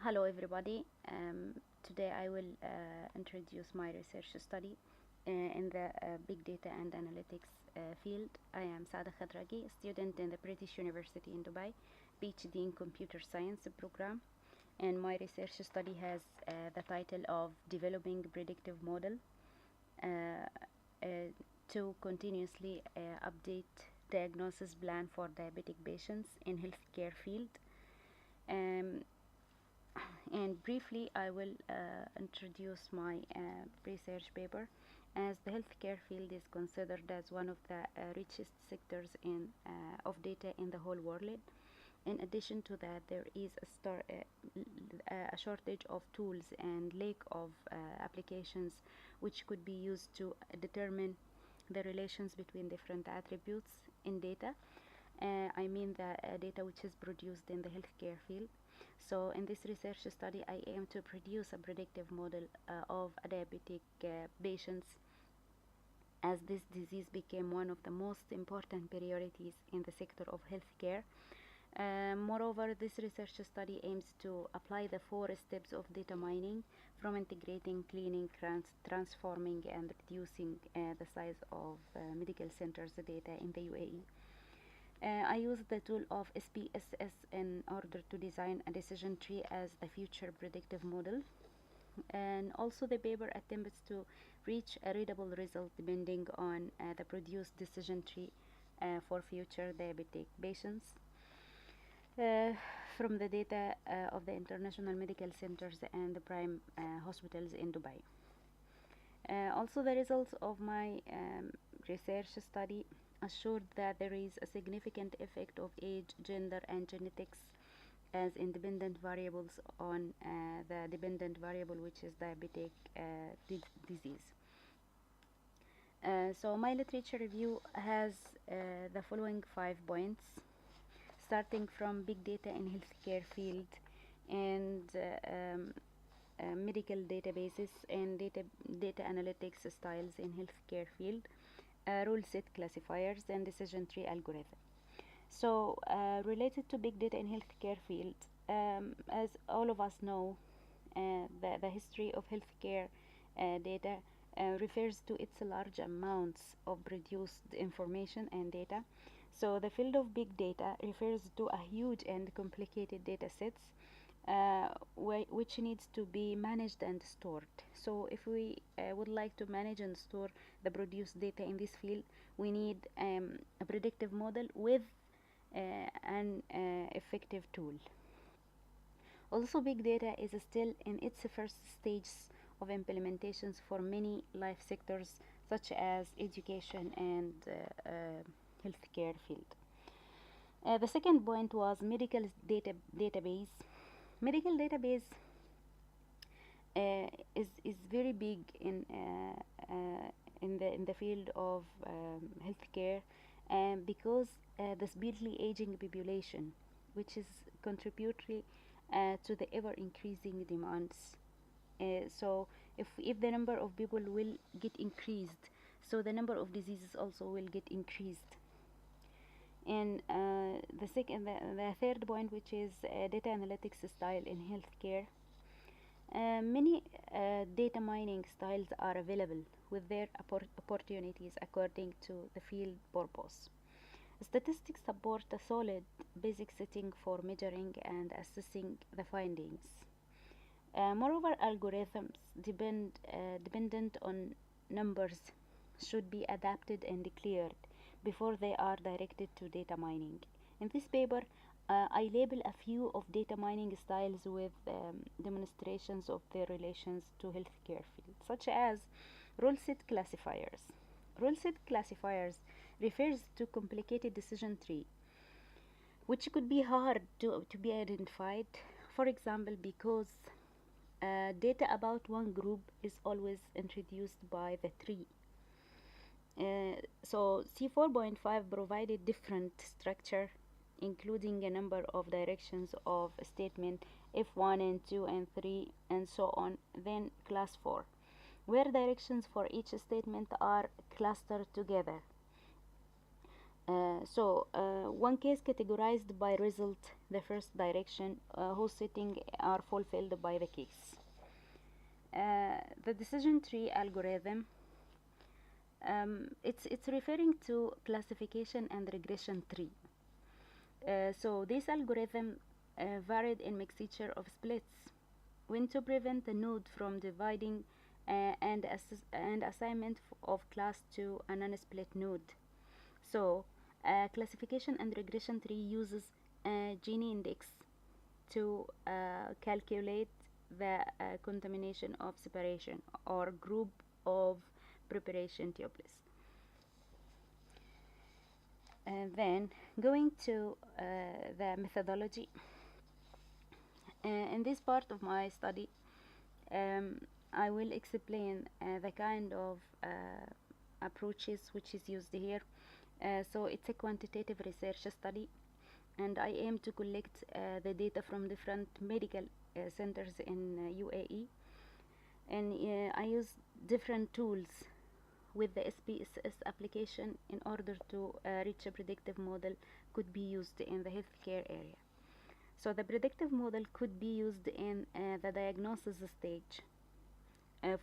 Hello everybody. Today I will introduce my research study in the big data and analytics field. I am Saada Khadragi, a student in the British University in Dubai, PhD in computer science program, and my research study has the title of developing predictive model uh, uh, to continuously update diagnosis plan for diabetic patients in healthcare field. Um, and briefly I will introduce my research paper, as the healthcare field is considered as one of the richest sectors of data in the whole world. In addition to that, there is a shortage of tools and lack of applications which could be used to determine the relations between different attributes in data. I mean the data which is produced in the healthcare field. So in this research study, I aim to produce a predictive model of diabetic patients, as this disease became one of the most important priorities in the sector of healthcare. Moreover, this research study aims to apply the four steps of data mining, from integrating, cleaning, transforming, and reducing the size of medical centers data in the UAE. I use the tool of SPSS in order to design a decision tree as the future predictive model, and also the paper attempts to reach a readable result depending on the produced decision tree for future diabetic patients uh, from the data of the international medical centers and the prime hospitals in Dubai. Also, the results of my research study assured that there is a significant effect of age, gender, and genetics as independent variables on the dependent variable, which is diabetic disease. So my literature review has the following 5 points, starting from big data in healthcare field and medical databases and data analytics styles in healthcare field, rule set classifiers, and decision tree algorithm. So related to big data in healthcare field, as all of us know, the history of healthcare data refers to its large amounts of produced information and data. So the field of big data refers to a huge and complicated data sets which needs to be managed and stored. So if we would like to manage and store the produced data in this field, we need a predictive model with an effective tool. Also, big data is still in its first stages of implementations for many life sectors such as education and healthcare field. The second point was medical database. Medical database is very big in the field of healthcare, because the speedily aging population, which is contributory to the ever increasing demands. So if the number of people will get increased, so the number of diseases also will get increased. And the third point, which is data analytics style in healthcare. Many data mining styles are available with their opportunities according to the field purpose. Statistics support a solid basic setting for measuring and assessing the findings. Moreover, algorithms dependent on numbers should be adapted and declared before they are directed to data mining. In this paper, I label a few of data mining styles with demonstrations of their relations to healthcare field, such as rule set classifiers. Rule set classifiers refers to complicated decision tree, which could be hard to be identified. For example, because data about one group is always introduced by the tree. So C4.5 provided different structure, including a number of directions of a statement F1 and 2 and 3 and so on, then class 4, where directions for each statement are clustered together. One case categorized by result the first direction whose setting are fulfilled by the case. The decision tree algorithm, it's referring to classification and regression tree. So this algorithm varied in mixture of splits when to prevent the node from dividing and assignment of class to a non-split node. So classification and regression tree uses gene index to calculate the contamination of separation or group of preparation tuples. And then going to the methodology. In this part of my study, I will explain the kind of approaches which is used here. So it's a quantitative research study, and I aim to collect the data from different medical centers in UAE, and I use different tools with the SPSS application in order to reach a predictive model could be used in the healthcare area. So the predictive model could be used in the diagnosis stage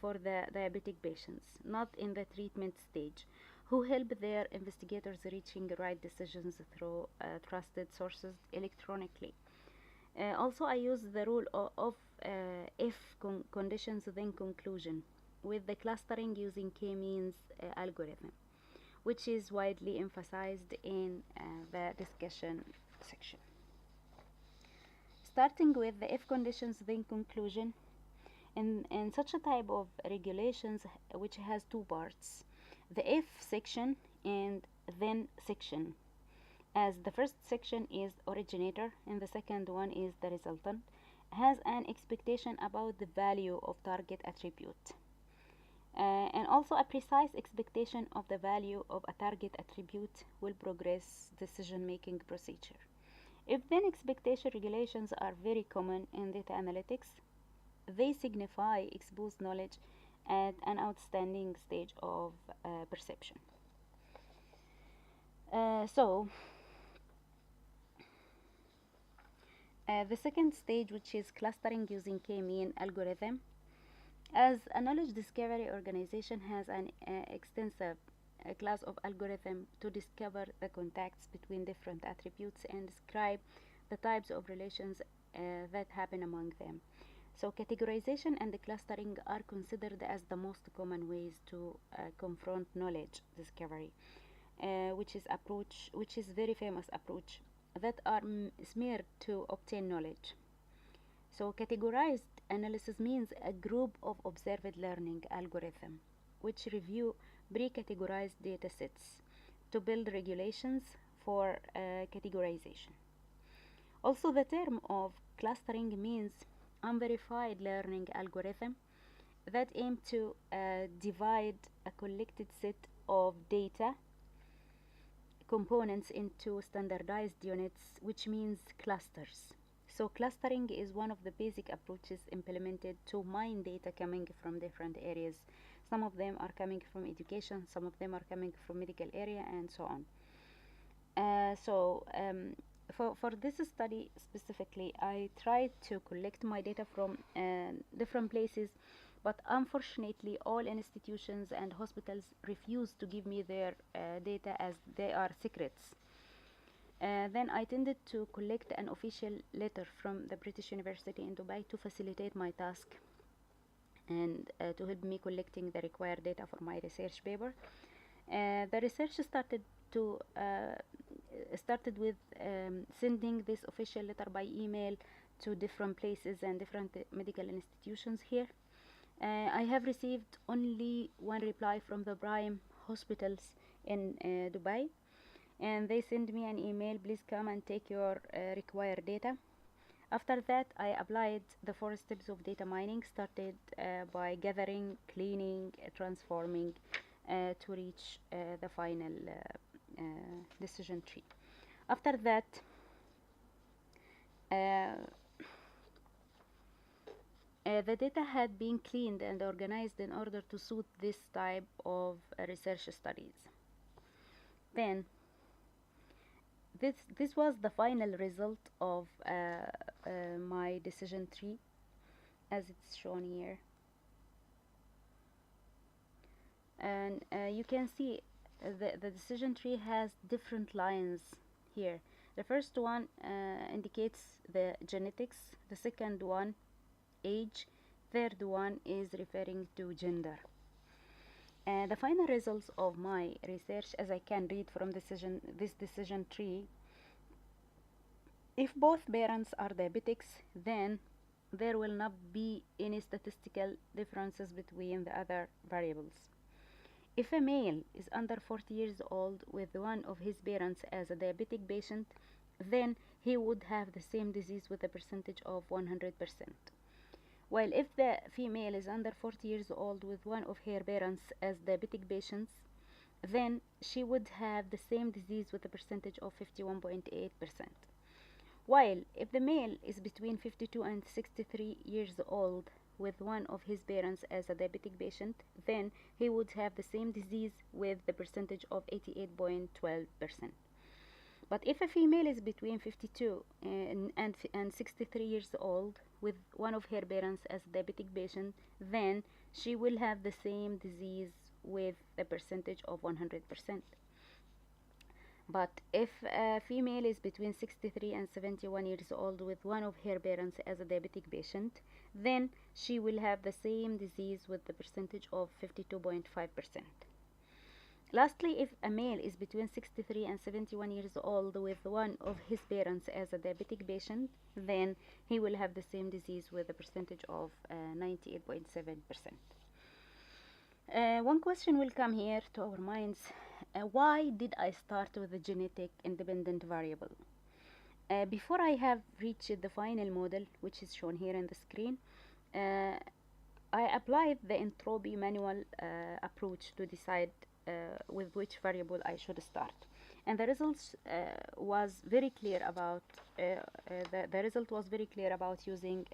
for the diabetic patients, not in the treatment stage, who help their investigators reaching right decisions through trusted sources electronically. Also, I use the rule of if conditions then conclusion with the clustering using k-means algorithm, which is widely emphasized in the discussion section. Starting with the if conditions then conclusion, in such a type of regulations which has two parts, the if section and then section, as the first section is originator and the second one is the resultant, has an expectation about the value of target attribute, and also a precise expectation of the value of a target attribute will progress decision making procedure. If then expectation regulations are very common in data analytics, they signify exposed knowledge at an outstanding stage of perception. The second stage, which is clustering using k-mean algorithm, as a knowledge discovery organization has an extensive class of algorithm to discover the contacts between different attributes and describe the types of relations that happen among them. So categorization and clustering are considered as the most common ways to confront knowledge discovery, which is very famous approach that are smeared to obtain knowledge. So categorized analysis means a group of observed learning algorithm which review pre-categorized data sets to build regulations for categorization. Also, the term of clustering means unverified learning algorithm that aim to divide a collected set of data components into standardized units, which means clusters. So clustering is one of the basic approaches implemented to mine data coming from different areas. Some of them are coming from education, some of them are coming from medical area, and so on. For this study specifically, I tried to collect my data from different places, but unfortunately all institutions and hospitals refused to give me their data as they are secrets. Then I tended to collect an official letter from the British University in Dubai to facilitate my task and to help me collecting the required data for my research paper. The research started with sending this official letter by email to different places and different medical institutions here. I have received only one reply from the prime hospitals in Dubai, and they send me an email, please come and take your required data. After that, I applied the 4 steps of data mining, started by gathering, cleaning, transforming to reach the final decision tree. After that, the data had been cleaned and organized in order to suit this type of research studies. Then this was the final result of my decision tree as it's shown here. And you can see the decision tree has different lines here. The first one indicates the genetics, the second one age, third one is referring to gender. The final results of my research, as I can read from this decision tree, if both parents are diabetics, then there will not be any statistical differences between the other variables. If a male is under 40 years old with one of his parents as a diabetic patient, then he would have the same disease with a percentage of 100%. While if the female is under 40 years old with one of her parents as diabetic patients, then she would have the same disease with a percentage of 51.8%. While if the male is between 52 and 63 years old with one of his parents as a diabetic patient, then he would have the same disease with the percentage of 88.12%. But if a female is between 52 and 63 years old with one of her parents as a diabetic patient, then she will have the same disease with a percentage of 100%. But if a female is between 63 and 71 years old with one of her parents as a diabetic patient, then she will have the same disease with the percentage of 52.5%. Lastly, if a male is between 63 and 71 years old with one of his parents as a diabetic patient, then he will have the same disease with a percentage of 98.7%. One question will come here to our minds. Why did I start with the genetic independent variable? Before I have reached the final model, which is shown here on the screen, I applied the entropy manual approach to decide with which variable I should start. And the results was very clear about the result was very clear about using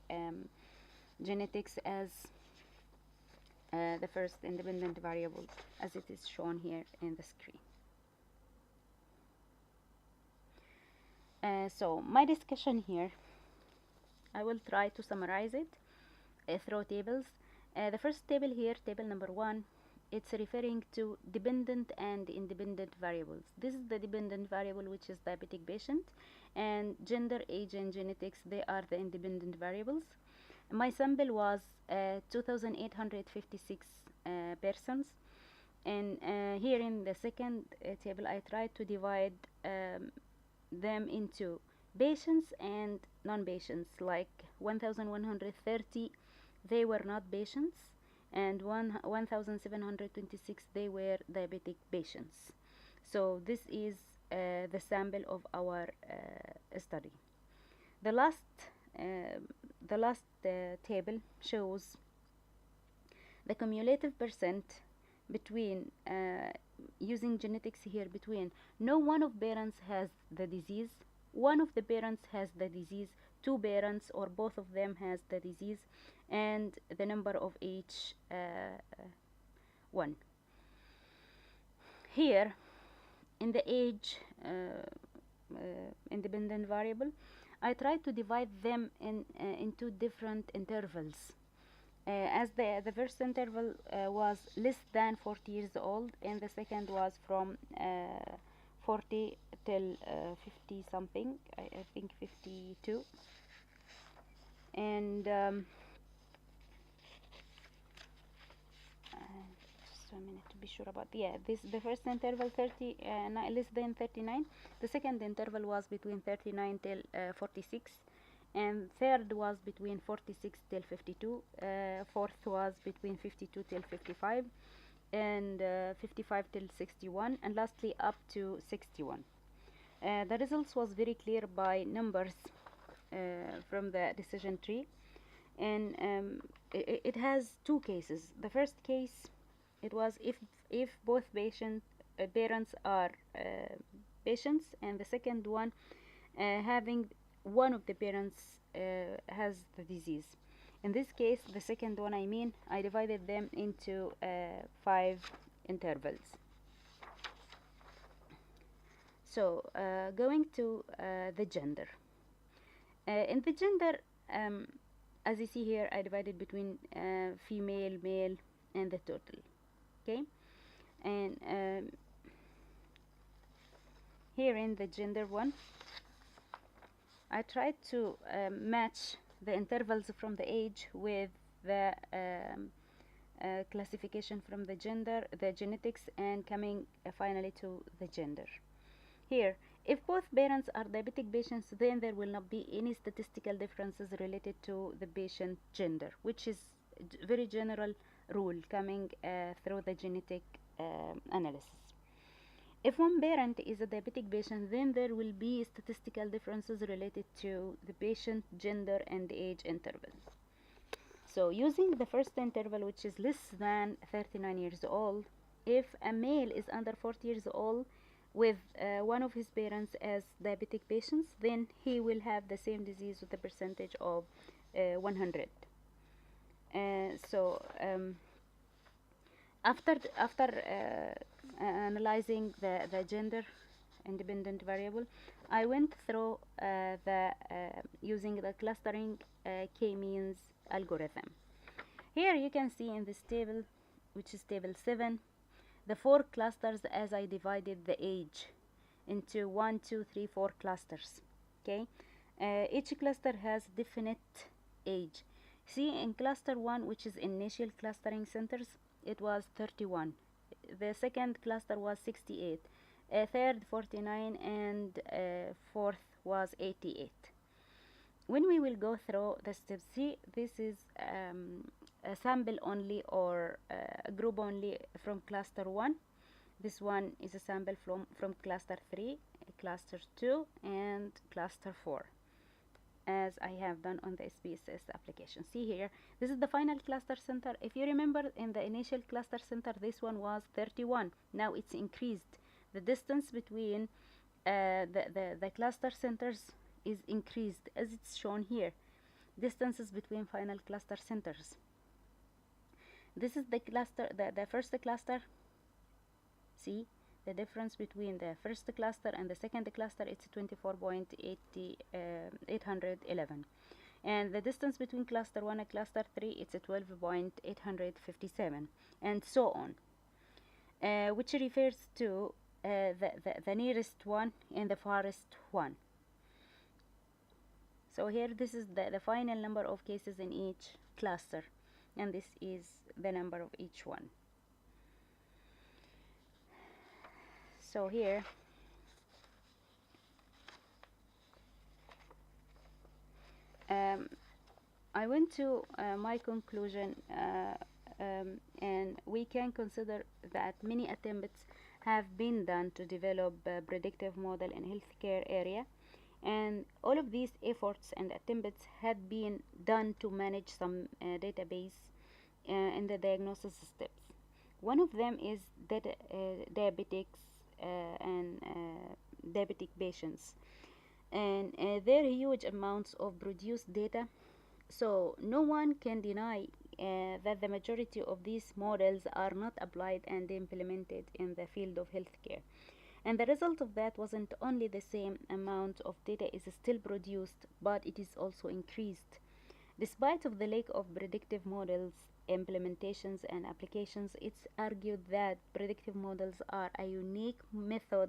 genetics as the first independent variable, as it is shown here in the screen. So my discussion here, I will try to summarize it through tables. The first table here, table number 1, it's referring to dependent and independent variables. This is the dependent variable, which is diabetic patient, and gender, age, and genetics, they are the independent variables. My sample was 2,856 persons, and here in the second table I tried to divide them into patients and non-patients. Like 1,130 they were not patients, and 1,726 they were diabetic patients. So this is the sample of our study. The last table shows the cumulative percent between using genetics here between no one of parents has the disease, one of the parents has the disease, two parents or both of them has the disease, and the number of each one. Here in the age independent variable, I tried to divide them into different intervals. As the first interval was less than 40 years old, and the second was from 40 till 50 something, I think 52. And just a minute to be sure about, the first interval 30 less than 39. The second interval was between 39 till 46, and third was between 46 till 52, fourth was between 52 till 55, and 55 till 61, and lastly up to 61. The results was very clear by numbers from the decision tree, and it has two cases. The first case, it was if both parents are patients, and the second one having one of the parents has the disease. In this case, the second one, I divided them into 5 intervals. So going to the gender. In the gender, um, as you see here, I divided between female, male, and the total. Okay, and here in the gender one, I tried to match the intervals from the age with the classification from the gender, the genetics, and coming finally to the gender. Here, if both parents are diabetic patients, then there will not be any statistical differences related to the patient gender, which is very general rule coming through the genetic analysis. If one parent is a diabetic patient, then there will be statistical differences related to the patient gender and age interval. So using the first interval, which is less than 39 years old, if a male is under 40 years old with one of his parents as diabetic patients, then he will have the same disease with a percentage of 100. After analyzing the gender independent variable, I went through using the clustering k-means algorithm. Here you can see in this table, which is table 7, the 4 clusters as I divided the age into 1, 2, 3, 4 clusters. Okay, each cluster has definite age. See, in cluster 1, which is initial clustering centers, it was 31. The second cluster was 68. Third 49, and fourth was 88. When we will go through the steps, see, this is a sample only or a group only from cluster 1. This one is a sample from cluster 3, cluster 2, and cluster 4, as I have done on the SPSS application. See here, this is the final cluster center. If you remember, in the initial cluster center, this one was 31. Now it's increased. The distance between the cluster centers is increased, as it's shown here. Distances between final cluster centers. This is the cluster, the first cluster. See the difference between the first cluster and the second cluster, it's 24.811, and the distance between cluster 1 and cluster 3, it's 12.857, and so on, which refers to the nearest one and the farthest one. So here, this is the final number of cases in each cluster, and this is the number of each one. So here, I went to my conclusion, and we can consider that many attempts have been done to develop a predictive model in healthcare area, and all of these efforts and attempts had been done to manage some database in the diagnosis steps. One of them is diabetics and diabetic patients, and there are huge amounts of produced data, so no one can deny that the majority of these models are not applied and implemented in the field of healthcare. And the result of that wasn't only the same amount of data is still produced, but it is also increased. Despite of the lack of predictive models, implementations and applications, it's argued that predictive models are a unique method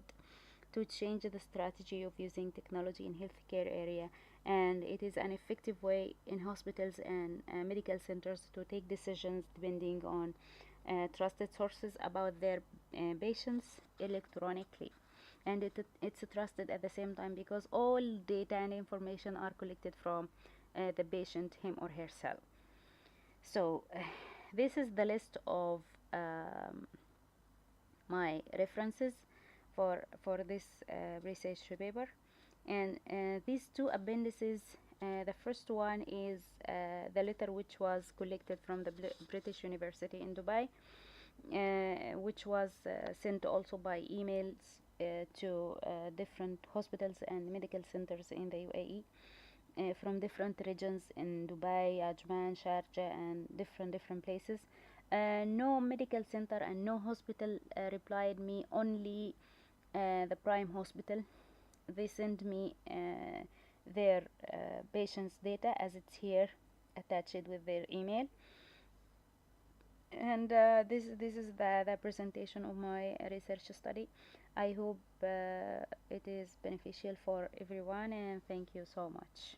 to change the strategy of using technology in healthcare area, and it is an effective way in hospitals and medical centers to take decisions depending on trusted sources about their patients electronically, and it's trusted at the same time because all data and information are collected from the patient, him or herself. So this is the list of my references for this research paper, and these two appendices, the first one is the letter which was collected from the British University in Dubai, which was sent also by emails to different hospitals and medical centers in the UAE, from different regions in Dubai, Ajman, Sharjah, and different places. No medical center and no hospital replied me, only the Prime Hospital. They send me their patients' data as it's here attached with their email. And this is the presentation of my research study. I hope it is beneficial for everyone, and thank you so much.